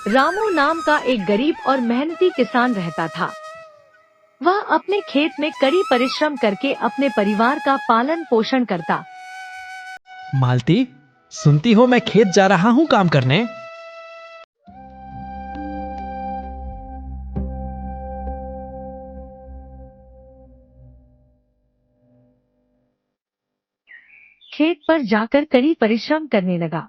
रामू नाम का एक गरीब और मेहनती किसान रहता था। वह अपने खेत में कड़ी परिश्रम करके अपने परिवार का पालन पोषण करता। मालती, सुनती हो मैं खेत जा रहा हूँ काम करने। खेत पर जाकर कड़ी परिश्रम करने लगा।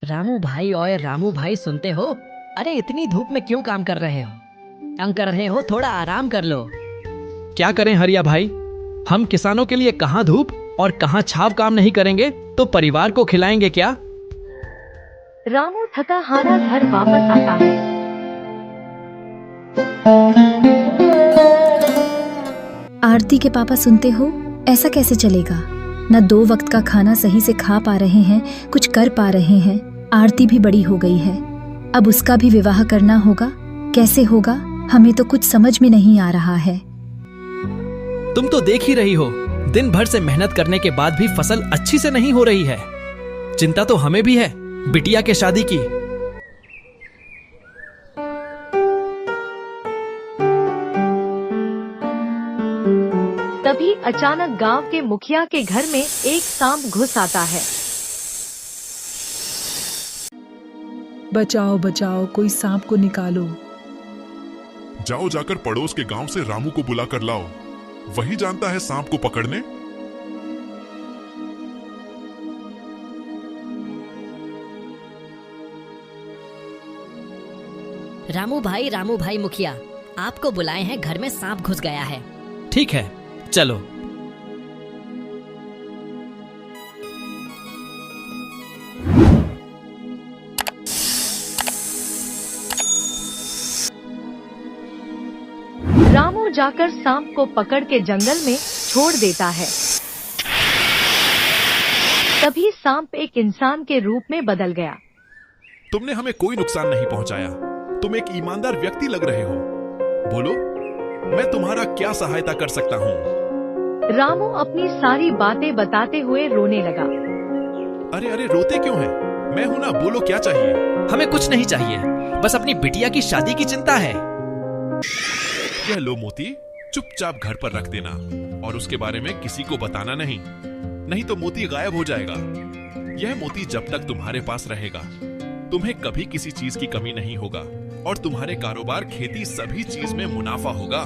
रामू भाई, ओए रामू भाई, सुनते हो? अरे इतनी धूप में क्यों काम कर रहे हो? तंग कर रहे हो, थोड़ा आराम कर लो। क्या करें हरिया भाई, हम किसानों के लिए कहाँ धूप और कहाँ छाव काम नहीं करेंगे तो परिवार को खिलाएंगे क्या? रामू थका हारा घर वापस आता है। आरती के पापा, सुनते हो? ऐसा कैसे चलेगा? न 2 वक्त का खाना सही से खा पा रहे हैं, कुछ कर पा रहे हैं। आरती भी बड़ी हो गई है, अब उसका भी विवाह करना होगा। कैसे होगा? हमें तो कुछ समझ में नहीं आ रहा है। तुम तो देख ही रही हो, दिन भर से मेहनत करने के बाद भी फसल अच्छी से नहीं हो रही है। चिंता तो हमें भी है बिटिया के शादी की। तभी अचानक गांव के मुखिया के घर में एक सांप घुस आता है। बचाओ बचाओ, कोई सांप को निकालो। जाओ जाकर पड़ोस के गांव से रामू को बुला कर लाओ, वही जानता है सांप को पकड़ने। रामू भाई मुखिया, आपको बुलाए हैं, घर में सांप घुस गया है। ठीक है, चलो। रामू जाकर सांप को पकड़ के जंगल में छोड़ देता है। तभी सांप एक इंसान के रूप में बदल गया। तुमने हमें कोई नुकसान नहीं पहुंचाया, तुम एक ईमानदार व्यक्ति लग रहे हो। बोलो, मैं तुम्हारा क्या सहायता कर सकता हूँ? रामू अपनी सारी बातें बताते हुए रोने लगा। अरे अरे, रोते क्यों हैं? मैं हूं ना, बोलो क्या चाहिए? हमें कुछ नहीं चाहिए, बस अपनी बिटिया की शादी की चिंता है। यह लो मोती, चुपचाप घर पर रख देना और उसके बारे में किसी को बताना नहीं, नहीं तो मोती गायब हो जाएगा। यह मोती जब तक तुम्हारे पास रहेगा, तुम्हें कभी किसी चीज की कमी नहीं होगा और तुम्हारे कारोबार, खेती, सभी चीज में मुनाफा होगा।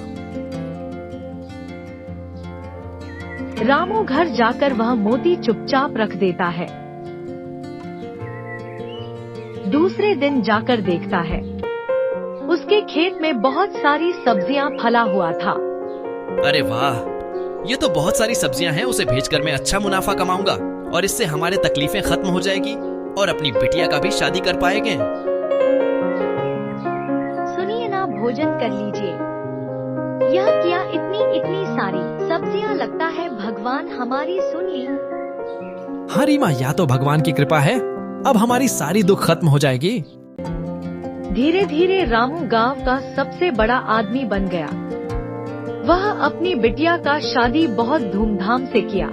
रामू घर जाकर वह मोती चुपचाप रख देता है। दूसरे दिन जाकर देखता है, उसके खेत में बहुत सारी सब्जियां फला हुआ था। अरे वाह, ये तो बहुत सारी सब्जियां हैं, उसे बेचकर मैं अच्छा मुनाफा कमाऊंगा और इससे हमारे तकलीफें खत्म हो जाएगी और अपनी बिटिया का भी शादी कर पाएंगे। सुनिए ना, भोजन कर लीजिए। यह क्या इतनी सारी सब्जियां, लगता है भगवान हमारी सुन ली। हाँ रीमा, या तो भगवान की कृपा है, अब हमारी सारी दुख खत्म हो जाएगी। धीरे धीरे रामू गांव का सबसे बड़ा आदमी बन गया। वह अपनी बिटिया का शादी बहुत धूमधाम से किया।